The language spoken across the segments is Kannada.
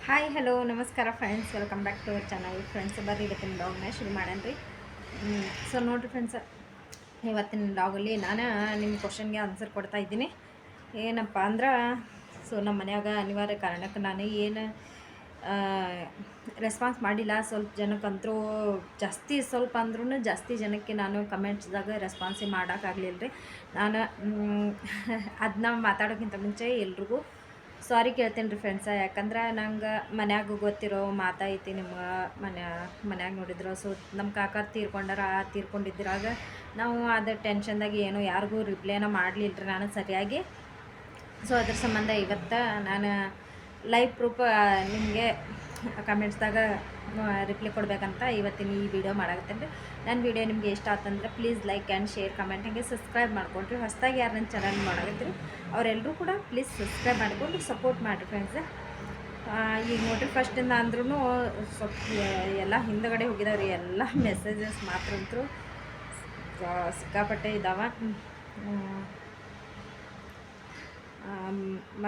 ಹಾಯ್ ಹಲೋ ನಮಸ್ಕಾರ friends, welcome back to our channel. Friends ಬರ್ರಿ ಇವತ್ತಿನ ಬ್ಲಾಗ್ನ ಶುರು ಮಾಡೇನ್ರಿ. ಸೊ ನೋಡಿರಿ ಫ್ರೆಂಡ್ಸ್, ಇವತ್ತಿನ ಬ್ಲಾಗಲ್ಲಿ ನಾನು ನಿಮ್ಮ ಕ್ವಶನ್ಗೆ ಆನ್ಸರ್ ಕೊಡ್ತಾ ಇದ್ದೀನಿ. ಏನಪ್ಪ ಅಂದ್ರೆ, ಸೊ ನಮ್ಮ ಮನ್ಯಾಗ ಅನಿವಾರ್ಯ ಕಾರಣಕ್ಕೆ ನಾನು ಏನು ರೆಸ್ಪಾನ್ಸ್ ಮಾಡಿಲ್ಲ. ಸ್ವಲ್ಪ ಜನಕ್ಕಂತರೂ ಜಾಸ್ತಿ, ಸ್ವಲ್ಪ ಅಂದ್ರೂ ಜಾಸ್ತಿ ಜನಕ್ಕೆ ನಾನು ಕಮೆಂಟ್ಸ್ದಾಗ ರೆಸ್ಪಾನ್ಸೇ ಮಾಡೋಕ್ಕಾಗಲಿಲ್ಲ ರೀ. ನಾನು ಅದನ್ನ ಮಾತಾಡೋಕ್ಕಿಂತ ಮುಂಚೆ ಎಲ್ರಿಗೂ ಸಾರಿ ಕೇಳ್ತೇನೆ ರೀ ಫ್ರೆಂಡ್ಸ. ಯಾಕಂದ್ರೆ ನಂಗೆ ಮನ್ಯಾಗ ಗೊತ್ತಿರೋ ಮಾತೈತಿ, ನಿಮ್ಗೆ ಮನ್ಯಾಗ ನೋಡಿದ್ರು. ಸೊ ನಮ್ಮ ಕಾಕ ತೀರ್ಕೊಂಡಾರ. ತೀರ್ಕೊಂಡಿದ್ರಾಗ ನಾವು ಅದ್ರ ಟೆನ್ಷನ್ದಾಗ ಏನು ಯಾರಿಗೂ ರಿಪ್ಲೈನ ಮಾಡಲಿಲ್ಲ ರೀ ನಾನು ಸರಿಯಾಗಿ. ಸೊ ಅದ್ರ ಸಂಬಂಧ ಇವತ್ತು ನಾನು ಲೈವ್ ಪ್ರೂಫ್ ನಿಮಗೆ ಕಮೆಂಟ್ಸ್ದಾಗ ರಿಪ್ಲೈ ಕೊಡಬೇಕಂತ ಇವತ್ತಿನ ಈ ವಿಡಿಯೋ ಮಾಡಾಕತ್ತೇನೆ ರೀ. ನನ್ನ ವಿಡಿಯೋ ನಿಮಗೆ ಇಷ್ಟ ಆತಂದ್ರೆ please like and share, comment, ಹಾಗೆ ಸಬ್ಸ್ಕ್ರೈಬ್ ಮಾಡ್ಕೊಳ್ರಿ. ಹೊಸದಾಗಿ ಯಾರು ನನ್ನ ಚಾನಲ್ ಮಾಡಾಕತ್ತೀರಿ ಅವರೆಲ್ಲರೂ ಕೂಡ ಪ್ಲೀಸ್ ಸಬ್ಸ್ಕ್ರೈಬ್ ಮಾಡಿಕೊಂಡು ಸಪೋರ್ಟ್ ಮಾಡಿರಿ ಫ್ರೆಂಡ್ಸ್. ಈಗ ನೋಡಿರಿ, ಫಸ್ಟಿಂದ ಅಂದ್ರೂ ಸ್ವಲ್ಪ ಎಲ್ಲ ಹಿಂದಗಡೆ ಹೋಗಿದಾವ್ರಿ. ಎಲ್ಲ ಮೆಸೇಜಸ್ ಮಾತ್ರ ಅಂತೂ ಸಿಕ್ಕಾಪಟ್ಟೆ ಇದ್ದಾವೆ.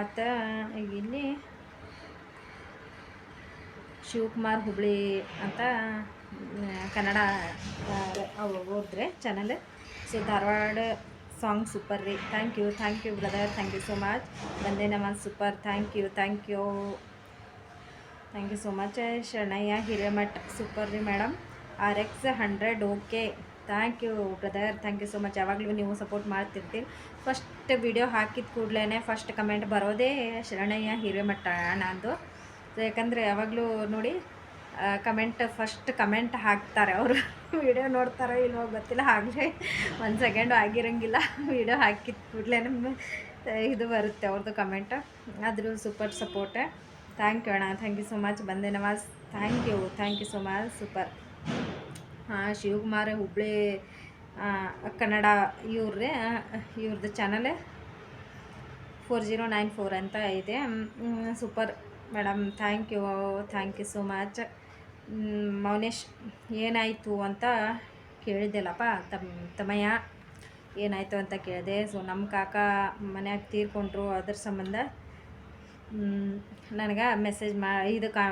ಮತ್ತು ಇಲ್ಲಿ ಶಿವಕುಮಾರ್ ಹುಬ್ಳಿ ಅಂತ ಕನ್ನಡ ಹೋದ್ರೆ channel. So Dharwad song super ರೀ. Thank you brother, thank you so much. ಬಂದೇ ನಮಸ್ super, thank you so much. Sharanayya Hiremath super ರೀ madam. RX100 okay, thank you brother, thank you so much. ಯಾವಾಗಲೂ ನೀವು ಸಪೋರ್ಟ್ ಮಾಡ್ತಿರ್ತೀರಿ. ಫಸ್ಟ್ ವಿಡಿಯೋ ಹಾಕಿದ ಕೂಡಲೇ ಫಸ್ಟ್ ಕಮೆಂಟ್ ಬರೋದೇ ಶರಣಯ್ಯ ಹಿರೇಮಠ ನಂದು. ಯಾಕಂದರೆ ಯಾವಾಗಲೂ ನೋಡಿ ಫಸ್ಟ್ ಕಮೆಂಟ್ ಹಾಕ್ತಾರೆ ಅವರು. ವಿಡಿಯೋ ನೋಡ್ತಾರೋ ಇಲ್ವೋ ಗೊತ್ತಿಲ್ಲ, ಆಗಲೇ 1 ಸೆಕೆಂಡು ಆಗಿರೋಂಗಿಲ್ಲ. ವಿಡಿಯೋ ಹಾಕಿದ ಕೂಡಲೇ ಇದು ಬರುತ್ತೆ ಅವ್ರದ್ದು ಕಮೆಂಟ್. ಆದರೂ ಸೂಪರ್ ಸಪೋರ್ಟ್. ಥ್ಯಾಂಕ್ ಯು ಅಣ್ಣ, thank you so much. Bande Nawaz, thank you so much, super. Shivakumar Hubli Kannada ಇವ್ರದ್ದು ಚಾನಲ್ 4094 ಅಂತ ಇದೆ. Super madam, thank you so much. Mounesh, ಏನಾಯಿತು ಅಂತ ಕೇಳಿದ್ದೆಲ್ಲಪ್ಪ ತಮ್ಮಯ್ಯ, ಏನಾಯಿತು ಅಂತ ಕೇಳಿದೆ. ಸೊ ನಮ್ಮ ಕಾಕ ಮನ್ಯಾಗ ತೀರ್ಕೊಂಡ್ರು, ಅದ್ರ ಸಂಬಂಧ ನನಗೆ ಮೆಸೇಜ್ ಇದಕ್ಕೆ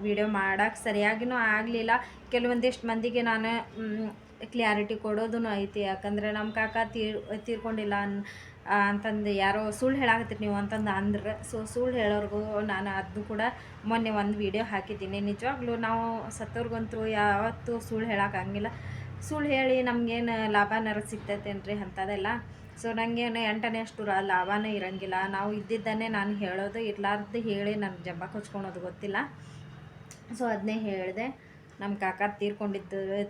ವಿಡಿಯೋ ಮಾಡೋಕ್ಕೆ ಸರಿಯಾಗಿಯೂ ಆಗಲಿಲ್ಲ. ಕೆಲವೊಂದಿಷ್ಟು ಮಂದಿಗೆ ನಾನು ಕ್ಲಿಯಾರಿಟಿ ಕೊಡೋದೂ ಐತಿ. ಯಾಕಂದರೆ ನಮ್ಮ ಕಾಕ ತೀರ್ಕೊಂಡಿಲ್ಲ ಅಂತಂದು ಯಾರೋ ಸುಳ್ಳು ಹೇಳಾಕತ್ತೀರಿ ನೀವು ಅಂತಂದು ಅಂದ್ರೆ. ಸೊ ಸುಳ್ಳು ಹೇಳೋರ್ಗೂ ನಾನು ಅದನ್ನು ಕೂಡ ಮೊನ್ನೆ ಒಂದು ವಿಡಿಯೋ ಹಾಕಿದ್ದೀನಿ. ನಿಜವಾಗ್ಲೂ ನಾವು ಸತ್ತೋರ್ಗಂತೂ ಯಾವತ್ತೂ ಸುಳ್ಳು ಹೇಳೋಕ್ಕಾಗಿಲ್ಲ. ಸುಳ್ಳು ಹೇಳಿ ನಮಗೇನು ಲಾಭನಾರು ಸಿಗ್ತೈತೇನ್ರಿ ಅಂಥದ್ದೆಲ್ಲ. ಸೊ ನನಗೇನು 8ನೇ ಅಷ್ಟು ಲಾಭನೇ ಇರೋಂಗಿಲ್ಲ. ನಾವು ಇದ್ದಿದ್ದನ್ನೇ ನಾನು ಹೇಳೋದು, ಇರ್ಲಾರ್ದು ಹೇಳಿ ನನ್ನ ಜಂಬ ಕೊಚ್ಕೊಳೋದು ಗೊತ್ತಿಲ್ಲ. ಸೊ ಅದನ್ನೇ ಹೇಳಿದೆ. ನಮ್ಮ ಕಾಕ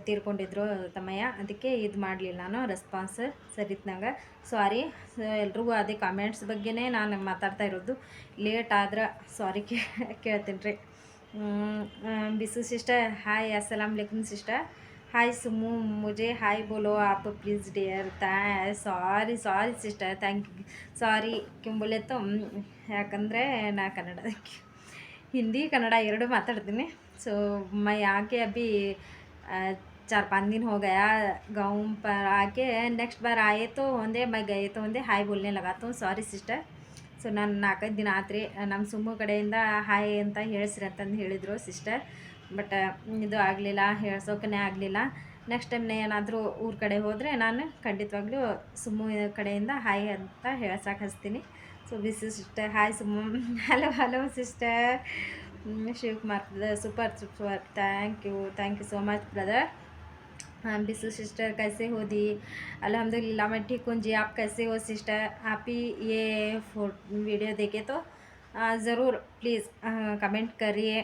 ತೀರ್ಕೊಂಡಿದ್ರು ತಮ್ಮಯ್ಯ, ಅದಕ್ಕೆ ಇದು ಮಾಡಲಿಲ್ಲ ನಾನು ರೆಸ್ಪಾನ್ಸ್ ಸರಿತ್ನಾಗ. ಸಾರಿ. ಸೊ ಎಲ್ರಿಗೂ ಅದೇ ಕಾಮೆಂಟ್ಸ್ ಬಗ್ಗೆನೇ ನಾನು ಮಾತಾಡ್ತಾ ಇರೋದು. ಲೇಟ್ ಆದ್ರೆ ಸಾರಿ ಕೇಳ್ತೀನಿ ರೀ. ಬಿಸು ಸಿಸ್ಟರ್ ಹಾಯ್, अस्सलाम वालेकुम ಸಿಸ್ಟರ್. ಹಾಯ್ ಸುಮ್ಮು, ಮುಜೆ ಹಾಯ್ ಬೋಲೋ ಆಪ್ please dear. Sorry sister, thank you. Sorry ಕೆಂಬುಲೆತ್ತು, ಯಾಕಂದರೆ ನಾ ಹಿಂದಿ ಕನ್ನಡ ಎರಡು ಮಾತಾಡ್ತೀನಿ. सो मैं आके अभी 4-5 दिन हो गया गाँव पर आके. नेक्स्ट बार आए तो होंदे, मैं गए तो होंदे हाय बोलने लगा. तो ಸಾರಿ ಸಿಸ್ಟರ್. ಸೊ ನಾನು 4-5 ದಿನ ಆತ್ರಿ. ನಮ್ಮ ಸುಮ್ಮು ಕಡೆಯಿಂದ ಹಾಯ್ ಅಂತ ಹೇಳಿಸ್ರಿ ಅಂತಂದು ಹೇಳಿದರು ಸಿಸ್ಟರ್. ಬಟ್ ಇದು ಆಗಲಿಲ್ಲ, ಹೇಳ್ಸೋಕೆ ಆಗಲಿಲ್ಲ. ನೆಕ್ಸ್ಟ್ ಟೈಮ್ ಏನಾದರೂ ಊರ ಕಡೆ ಹೋದರೆ ನಾನು ಖಂಡಿತವಾಗ್ಲೂ ಸುಮ್ಮು ಕಡೆಯಿಂದ ಹಾಯ್ ಅಂತ ಹೇಳ್ಸಕ್ಕೆ ಹಚ್ತೀನಿ. So busy sister, hi Summu. Hello sister. Shivakumar super, thank you so much brother. Bisu sister कैसे हो दी? अल्हम्दुलिल्लाह मैं ठीक हूँ जी. आप कैसे हो सिस्टर? आप ही ये वीडियो देखे तो ज़रूर प्लीज़ कमेंट करिए.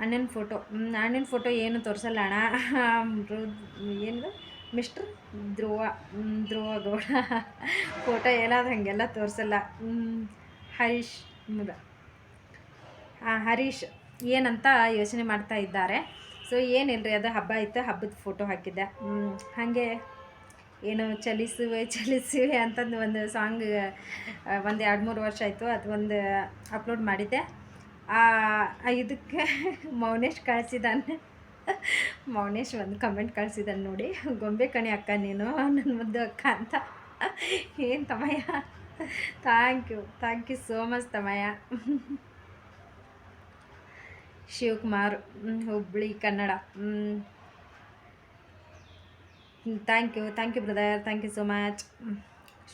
ಅಣ್ಣನ ಫೋಟೋ ಏನು ತೋರಿಸಲ್ಲ ಅಣ್ಣ. ಏನು ಮಿಸ್ಟರ್ ಧ್ರುವ ಗೌಡ ಫೋಟೋ ಏನಾದ್ರು ಹಾಗೆಲ್ಲ ತೋರಿಸಲ್ಲ. ಹರೀಶ್ ಏನಂತ ಯೋಚನೆ ಮಾಡ್ತಾ ಇದ್ದಾರೆ. ಸೊ ಏನಿಲ್ಲರಿ, ಅದು ಹಬ್ಬ ಇತ್ತು, ಹಬ್ಬದ ಫೋಟೋ ಹಾಕಿದ್ದೆ. ಹಾಗೆ ಏನು ಚಲಿಸುವೆ ಅಂತಂದು ಒಂದು ಸಾಂಗ್ ಒಂದು 2-3 ವರ್ಷ ಆಯಿತು, ಅದು ಒಂದು ಅಪ್ಲೋಡ್ ಮಾಡಿದ್ದೆ. ಇದಕ್ಕೆ ಮೌನೇಶ್ ಕಳಿಸಿದ್ದಾನೆ. ಮೌನೇಶ್ ಒಂದು ಕಮೆಂಟ್ ಕಳಿಸಿದ್ದಾನೆ ನೋಡಿ, ಗೊಂಬೆ ಕಣಿ ಅಕ್ಕ ನೀನು, ನನ್ನ ಮುದ್ದು ಅಕ್ಕ ಅಂತ. ಏನು ತಮ್ಮಯ್ಯ, ಥ್ಯಾಂಕ್ ಯು ಸೋ ಮಚ್ ತಮ್ಮಯ್ಯ. Shivakumar Hubli Kannada. Thank you brother, thank you so much.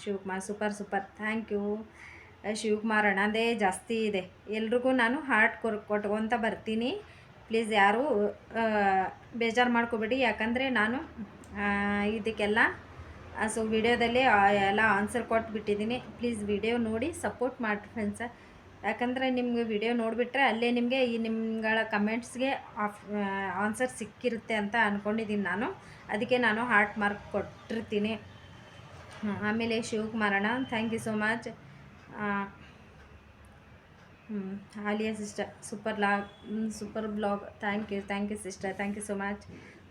Shivakumar super thank you. Shivakumar ಅಣ್ಣದೇ ಜಾಸ್ತಿ ಇದೆ. ಎಲ್ರಿಗೂ ನಾನು ಹಾರ್ಟ್ ಕೊಟ್ಕೊತ ಬರ್ತೀನಿ. ಪ್ಲೀಸ್ ಯಾರೂ ಬೇಜಾರು ಮಾಡ್ಕೋಬೇಡಿ, ಯಾಕಂದರೆ ನಾನು ಇದಕ್ಕೆಲ್ಲ ಸೊ ವಿಡಿಯೋದಲ್ಲಿ ಎಲ್ಲ ಆನ್ಸರ್ ಕೊಟ್ಬಿಟ್ಟಿದ್ದೀನಿ. ಪ್ಲೀಸ್ ವಿಡಿಯೋ ನೋಡಿ ಸಪೋರ್ಟ್ ಮಾಡಿ ಫ್ರೆಂಡ್ಸ. ಯಾಕಂದರೆ ನಿಮ್ಗೆ ವಿಡಿಯೋ ನೋಡಿಬಿಟ್ರೆ ಅಲ್ಲೇ ನಿಮಗೆ ಈ ನಿಮ್ಗಳ ಕಮೆಂಟ್ಸ್ಗೆ ಆನ್ಸರ್ ಸಿಕ್ಕಿರುತ್ತೆ ಅಂತ ಅಂದ್ಕೊಂಡಿದ್ದೀನಿ ನಾನು. ಅದಕ್ಕೆ ನಾನು ಹಾರ್ಟ್ ಮಾರ್ಕ್ ಕೊಟ್ಟಿರ್ತೀನಿ. ಆಮೇಲೆ ಶಿವಕುಮಾರಣ್ಣ thank you so much. Alia sister super blog. Thank you sister, thank you so much.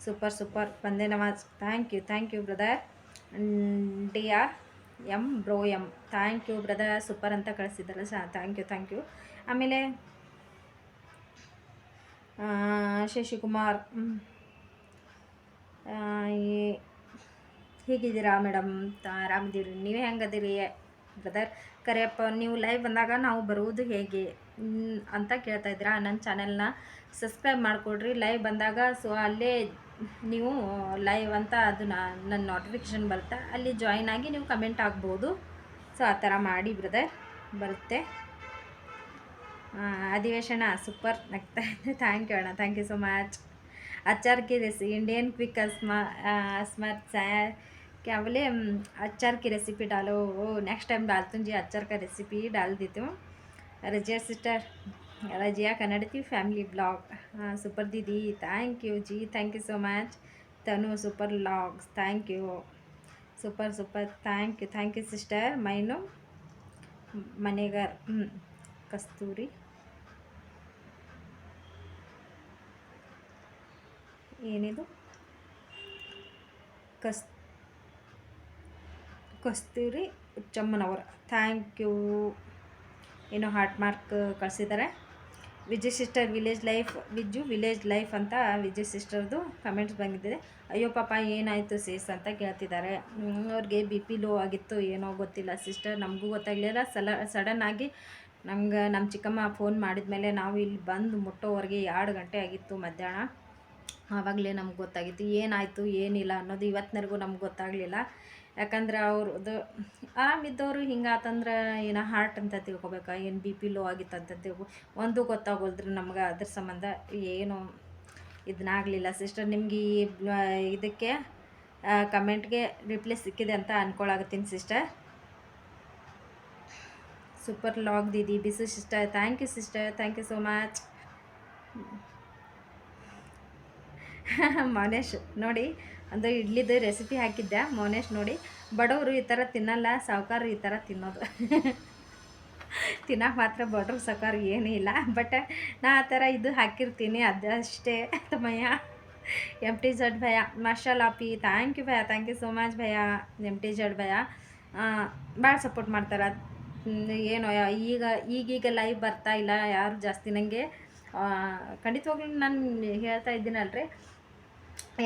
Super ಬಂದೆ Nawaz. Thank you brother. DR bro thank you brother, super ಅಂತ ಕಳಿಸಿದ್ದಾರಲ್ಲ, ಥ್ಯಾಂಕ್ ಯು. ಆಮೇಲೆ ಶಶಿಕುಮಾರ್ ಹೇಗಿದ್ದೀರಾ ಮೇಡಮ್? ಆರಾಮಿದ್ದೀರಿ? ನೀವೇ ಹೆಂಗದಿರಿ ಬ್ರದರ್? ಕರೆಯಪ್ಪ, ನೀವು ಲೈವ್ ಬಂದಾಗ ನಾವು ಬರುವುದು ಹೇಗೆ ಅಂತ ಕೇಳ್ತಾಯಿದ್ದೀರಾ. ನನ್ನ ಚಾನೆಲ್ನ ಸಬ್ಸ್ಕ್ರೈಬ್ ಮಾಡಿಕೊಡ್ರಿ ಲೈವ್ ಬಂದಾಗ. ಸೊ ಅಲ್ಲೇ ನೀವು ಲೈವ್ ಅಂತ ಅದು ನನ್ನ ನೋಟಿಫಿಕೇಷನ್ ಬರುತ್ತೆ, ಅಲ್ಲಿ ಜಾಯಿನ್ ಆಗಿ ನೀವು ಕಮೆಂಟ್ ಆಗ್ಬೋದು. ಸೊ ಆ ಥರ ಮಾಡಿ ಬ್ರದರ್, ಬರುತ್ತೆ. ಅಧಿವೇಶನ ಸೂಪರ್ ನಗ್ತಾ ಇದೆ. ಥ್ಯಾಂಕ್ ಯು ಅಣ್ಣ, ಥ್ಯಾಂಕ್ ಯು ಸೋ ಮಚ್. अचार की रेसिपी इंडियन क्विक स्मर्ट क्या बोले, अचार की रेसिपी डालो. नेक्स्ट टाइम डालती हूँ जी, अचार का रेसिपी डाल देती हूँ. रजिया सिस्टर, रजिया कन्नड़ती फैमिली ब्लॉग. सुपर दीदी थैंक यू जी, thank you so much. Tanu super blogs thank you. Super thank you sister. मैनु मनेगर कस्तूरी ಏನಿದು ಕಸ್ತೂರಿ ಚಮ್ಮನವರ ಥ್ಯಾಂಕ್ ಯು. ಏನೋ ಹಾರ್ಟ್ ಮಾರ್ಕ್ ಕಳಿಸಿದ್ದಾರೆ. ವಿಜಯ್ ಸಿಸ್ಟರ್ ವಿಲೇಜ್ ಲೈಫ್ ಅಂತ ವಿಜಯ್ ಸಿಸ್ಟರ್ದು ಕಮೆಂಟ್ಸ್ ಬಂದಿದೆ. ಅಯ್ಯೋ ಪಾಪ ಏನಾಯಿತು ಸೇಸ್ ಅಂತ ಕೇಳ್ತಿದ್ದಾರೆ. ಅವ್ರಿಗೆ BP ಲೋ ಆಗಿತ್ತು, ಏನೋ ಗೊತ್ತಿಲ್ಲ ಸಿಸ್ಟರ್, ನಮಗೂ ಗೊತ್ತಾಗಲಿಲ್ಲ. ಸಡನ್ನಾಗಿ ನಮ್ಮ ಚಿಕ್ಕಮ್ಮ ಫೋನ್ ಮಾಡಿದ ಮೇಲೆ ನಾವು ಇಲ್ಲಿ ಬಂದು ಮುಟ್ಟೋವರೆಗೆ 2 ಗಂಟೆ ಆಗಿತ್ತು ಮಧ್ಯಾಹ್ನ. ಆವಾಗಲೇ ನಮ್ಗೆ ಗೊತ್ತಾಗಿತ್ತು ಏನಾಯಿತು ಏನಿಲ್ಲ ಅನ್ನೋದು. ಇವತ್ತಿನವರೆಗೂ ನಮ್ಗೆ ಗೊತ್ತಾಗಲಿಲ್ಲ. ಯಾಕಂದ್ರೆ ಅವ್ರದ್ದು ಆರಾಮಿದ್ದವರು ಹಿಂಗಾತಂದ್ರೆ ಏನೋ ಹಾರ್ಟ್ ಅಂತ ತಿಳ್ಕೊಬೇಕಾ, ಏನು BP ಲೋ ಆಗಿತ್ತು ಅಂತ ಒಂದು ಗೊತ್ತಾಗೋಲ್ದ್ರಿ ನಮ್ಗೆ. ಅದ್ರ ಸಂಬಂಧ ಏನು ಇದನ್ನಾಗಲಿಲ್ಲ ಸಿಸ್ಟರ್. ನಿಮ್ಗೆ ಈ ಇದಕ್ಕೆ ಕಮೆಂಟ್ಗೆ ರಿಪ್ಲೈ ಸಿಕ್ಕಿದೆ ಅಂತ ಅಂದ್ಕೊಳಾಗತ್ತೀನಿ ಸಿಸ್ಟರ್. ಸೂಪರ್ ಲಾಗ್ ದೀದಿ Bisu sister, thank you sister, thank you so much. Mounesh ನೋಡಿ, ಅಂದರೆ ಇಡ್ಲಿದು ರೆಸಿಪಿ ಹಾಕಿದ್ದೆ. ಮೌನೇಶ್ ನೋಡಿ, ಬಡವರು ಈ ಥರ ತಿನ್ನಲ್ಲ, ಸಾವುಕಾರರು ಈ ಥರ ತಿನ್ನೋದು. ತಿನ್ನೋಕೆ ಮಾತ್ರ ಬಡ್ರು ಸಾವುಕಾರು ಏನೂ ಇಲ್ಲ. ಬಟ್ ನಾ ಆ ಥರ ಇದು ಹಾಕಿರ್ತೀನಿ, ಅದಷ್ಟೇ. ತಮ್ಮಯ್ಯ MTZ ಭಯ್ಯ ಮಾಶಾಲಾಪಿ ಥ್ಯಾಂಕ್ ಯು ಭಯ್ಯ, ಥ್ಯಾಂಕ್ ಯು ಸೋ ಮಚ್ ಭಯ್ಯ. MTZ ಭಯ್ಯ ಭಾಳ ಸಪೋರ್ಟ್ ಮಾಡ್ತಾರೆ. ಏನೋ ಈಗೀಗ ಲೈವ್ ಬರ್ತಾ ಇಲ್ಲ ಯಾರು ಜಾಸ್ತಿ. ನನಗೆ ಖಂಡಿತವಾಗ್ಲೂ ನಾನು ಹೇಳ್ತಾ ಇದ್ದೀನಲ್ರಿ,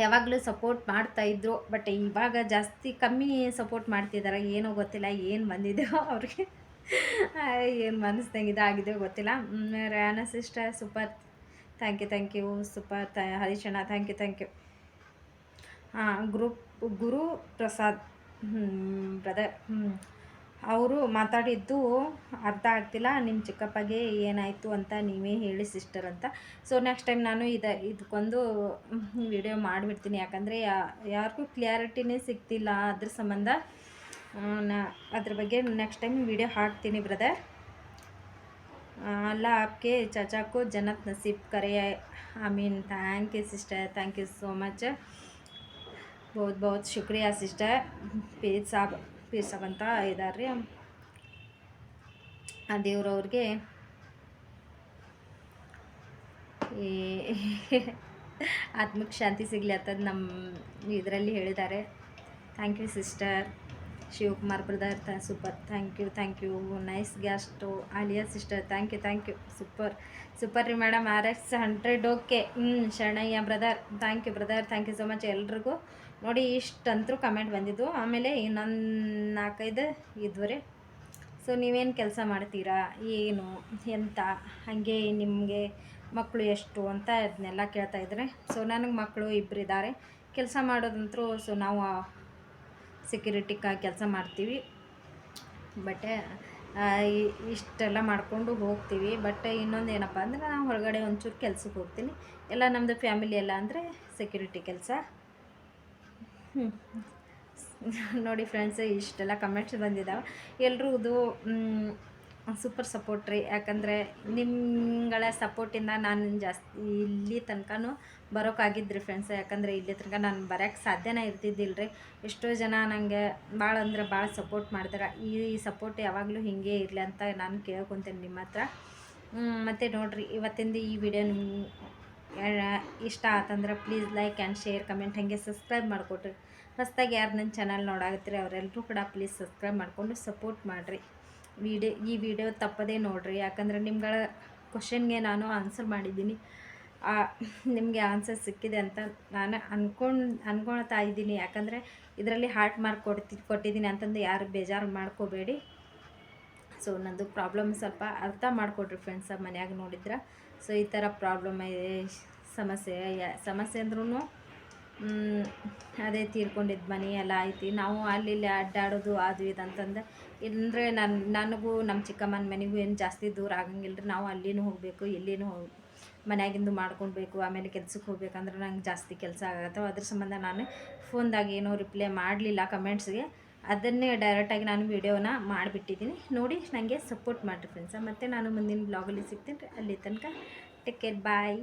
ಯಾವಾಗಲೂ ಸಪೋರ್ಟ್ ಮಾಡ್ತಾಯಿದ್ರು. ಬಟ್ ಇವಾಗ ಜಾಸ್ತಿ ಕಮ್ಮಿ ಸಪೋರ್ಟ್ ಮಾಡ್ತಿದ್ದಾರೆ. ಏನೋ ಗೊತ್ತಿಲ್ಲ, ಏನು ಬಂದಿದೆಯೋ ಅವ್ರಿಗೆ, ಏನು ಮನಸ್ಸಿನಾಗ ಇದಾಗಿದೆಯೋ ಗೊತ್ತಿಲ್ಲ. ರ್ಯಾನ sister super, thank you super. ಹರೀಶಣ್ಣ thank you. Guru Prasad brother, ಅವರು ಮಾತಾಡಿದ್ದು ಅರ್ಥ ಆಗ್ತಿಲ್ಲ. ನಿಮ್ಮ ಚಿಕ್ಕಪ್ಪಗೆ ಏನಾಯಿತು ಅಂತ ನೀವೇ ಹೇಳಿ ಸಿಸ್ಟರ್ ಅಂತ. ಸೊ ನೆಕ್ಸ್ಟ್ ಟೈಮ್ ನಾನು ಇದಕ್ಕೊಂದು ವಿಡಿಯೋ ಮಾಡಿಬಿಡ್ತೀನಿ. ಯಾಕಂದರೆ ಯಾರಿಗೂ ಕ್ಲಿಯಾರಿಟಿನೇ ಸಿಗ್ತಿಲ್ಲ, ಅದ್ರ ಸಂಬಂಧ ಅದ್ರ ಬಗ್ಗೆ ನೆಕ್ಸ್ಟ್ ಟೈಮ್ ವಿಡಿಯೋ ಹಾಕ್ತೀನಿ ಬ್ರದರ್. ಅಲ್ಲ आपके चाचा को जन्नत नसीब करे आमीन. Thank you sister, thank you so much. बहुत ಶುಕ್ರಿಯಾ ಸಿಸ್ಟರ್. ಪೀರ್ ಸಾಬ್ ಅಂತ ಇದ್ದಾರೆ ರೀ. ಆ ದೇವ್ರವ್ರಿಗೆ ಆತ್ಮಕ್ಕೆ ಶಾಂತಿ ಸಿಗಲಿ ಅಂತ ನಮ್ಮ ಇದರಲ್ಲಿ ಹೇಳಿದ್ದಾರೆ. Thank you sister. Shivakumar brother super, thank you. Nice guest Alia sister, thank you super ರೀ madam. RX 100 okay. Sharanayya brother, thank you brother, thank you so much ಎಲ್ರಿಗೂ. ನೋಡಿ ಇಷ್ಟಂತರೂ ಕಮೆಂಟ್ ಬಂದಿದ್ದು. ಆಮೇಲೆ ಇನ್ನೊಂದು 4-5 ಇದ್ವರೆ. ಸೊ ನೀವೇನು ಕೆಲಸ ಮಾಡ್ತೀರಾ, ಏನು ಎಂತ, ಹಾಗೆ ನಿಮಗೆ ಮಕ್ಕಳು ಎಷ್ಟು ಅಂತ ಅದನ್ನೆಲ್ಲ ಕೇಳ್ತಾಯಿದ್ರೆ. ಸೊ ನನಗೆ ಮಕ್ಕಳು ಇಬ್ಬರಿದ್ದಾರೆ. ಕೆಲಸ ಮಾಡೋದಂತರೂ ಸೊ ನಾವು ಸೆಕ್ಯೂರಿಟಿಗಾಗಿ ಕೆಲಸ ಮಾಡ್ತೀವಿ. ಬಟ್ ಇಷ್ಟೆಲ್ಲ ಮಾಡಿಕೊಂಡು ಹೋಗ್ತೀವಿ. ಬಟ್ ಇನ್ನೊಂದು ಏನಪ್ಪ ಅಂದರೆ ನಾನು ಹೊರಗಡೆ ಒಂಚೂರು ಕೆಲ್ಸಕ್ಕೆ ಹೋಗ್ತೀನಿ. ಎಲ್ಲ ನಮ್ಮದು ಫ್ಯಾಮಿಲಿ ಎಲ್ಲ ಅಂದರೆ ಸೆಕ್ಯೂರಿಟಿ ಕೆಲಸ. ನೋಡಿ ಫ್ರೆಂಡ್ಸ್, ಇಷ್ಟೆಲ್ಲ ಕಮೆಂಟ್ಸ್ ಬಂದಿದ್ದಾವೆ. ಎಲ್ರದ್ದು ಸೂಪರ್ ಸಪೋರ್ಟ್ ರೀ. ಯಾಕಂದರೆ ನಿಮ್ಗಳ ಸಪೋರ್ಟಿಂದ ನಾನು ಜಾಸ್ತಿ ಇಲ್ಲಿ ತನಕನೂ ಬರೋಕ್ಕಾಗಿದ್ರಿ ಫ್ರೆಂಡ್ಸ್. ಯಾಕಂದರೆ ಇಲ್ಲಿ ತನಕ ನಾನು ಬರೋಕ್ಕೆ ಸಾಧ್ಯನೇ ಇರ್ತಿದ್ದಿಲ್ಲ ರೀ. ಎಷ್ಟೋ ಜನ ನನಗೆ ಭಾಳ ಅಂದ್ರೆ ಭಾಳ ಸಪೋರ್ಟ್ ಮಾಡ್ತಾರೆ. ಈ ಸಪೋರ್ಟ್ ಯಾವಾಗಲೂ ಹೀಗೆ ಇರಲಿ ಅಂತ ನಾನು ಕೇಳ್ಕೊತೀನಿ ನಿಮ್ಮ ಹತ್ರ. ಮತ್ತು ನೋಡಿರಿ, ಇವತ್ತಿಂದ ಈ ವಿಡಿಯೋ ನಿಮ್ಗೆ ಇಷ್ಟ ಆತಂದ್ರೆ please like and share, comment, ಹಾಗೆ ಸಬ್ಸ್ಕ್ರೈಬ್ ಮಾಡಿಕೊಡ್ರಿ. ಹೊಸದಾಗಿ ಯಾರು ನನ್ನ ಚಾನಲ್ ನೋಡಾಗತ್ತೀರಿ ಅವರೆಲ್ಲರೂ ಕೂಡ ಪ್ಲೀಸ್ ಸಬ್ಸ್ಕ್ರೈಬ್ ಮಾಡಿಕೊಂಡು ಸಪೋರ್ಟ್ ಮಾಡಿರಿ. ಈ ವಿಡಿಯೋ ತಪ್ಪದೇ ನೋಡಿರಿ. ಯಾಕಂದರೆ ನಿಮ್ಗಳ ಕ್ವಶನ್ಗೆ ನಾನು ಆನ್ಸರ್ ಮಾಡಿದ್ದೀನಿ. ನಿಮಗೆ ಆನ್ಸರ್ ಸಿಕ್ಕಿದೆ ಅಂತ ನಾನು ಅನ್ಕೊಳ್ತಾ ಇದ್ದೀನಿ. ಯಾಕಂದರೆ ಇದರಲ್ಲಿ ಹಾರ್ಟ್ ಮಾರ್ಕ್ ಕೊಟ್ಟಿದ್ದೀನಿ ಅಂತಂದು ಯಾರು ಬೇಜಾರು ಮಾಡ್ಕೋಬೇಡಿ. ಸೊ ನಂದು ಪ್ರಾಬ್ಲಮ್ ಸ್ವಲ್ಪ ಅರ್ಥ ಮಾಡಿಕೊಡ್ರಿ ಫ್ರೆಂಡ್ಸ, ಮನ್ಯಾಗ ನೋಡಿದ್ರೆ. ಸೊ ಈ ಥರ ಪ್ರಾಬ್ಲಮ್ ಇದೆ, ಸಮಸ್ಯೆ ಅಂದ್ರೂ ಅದೇ ತೀರ್ಕೊಂಡಿದ್ದು ಮನೆ ಎಲ್ಲ ಐತಿ. ನಾವು ಅಲ್ಲಿ ಇಲ್ಲಿ ಅಡ್ಡಾಡೋದು ಅದು ಇದು ಅಂತಂದು ಅಂದರೆ ನನಗೂ ನಮ್ಮ ಚಿಕ್ಕಮ್ಮನ ಮನೆಗೂ ಏನು ಜಾಸ್ತಿ ದೂರ ಆಗಂಗಿಲ್ಲ ರೀ. ನಾವು ಅಲ್ಲಿನೂ ಹೋಗಬೇಕು, ಇಲ್ಲಿನೂ ಮನ್ಯಾಗಿಂದು ಮಾಡ್ಕೊಳ್ಬೇಕು. ಆಮೇಲೆ ಕೆಲ್ಸಕ್ಕೆ ಹೋಗ್ಬೇಕಂದ್ರೆ ನಂಗೆ ಜಾಸ್ತಿ ಕೆಲಸ ಆಗತ್ತವ. ಅದ್ರ ಸಂಬಂಧ ನಾನು ಫೋನ್ದಾಗ ಏನೋ ರಿಪ್ಲೈ ಮಾಡಲಿಲ್ಲ ಕಮೆಂಟ್ಸ್ಗೆ. ಅದನ್ನೇ ಡೈರೆಕ್ಟಾಗಿ ನಾನು ವೀಡಿಯೋನ ಮಾಡಿಬಿಟ್ಟಿದ್ದೀನಿ. ನೋಡಿ ನನಗೆ ಸಪೋರ್ಟ್ ಮಾಡಿರಿ ಫ್ರೆಂಡ್ಸ. ಮತ್ತು ನಾನು ಮುಂದಿನ ಬ್ಲಾಗಲ್ಲಿ ಸಿಗ್ತೀನಿ ರೀ. ಅಲ್ಲಿ ತನಕ ಟೇಕ್ ಕೇರ್, ಬಾಯ್.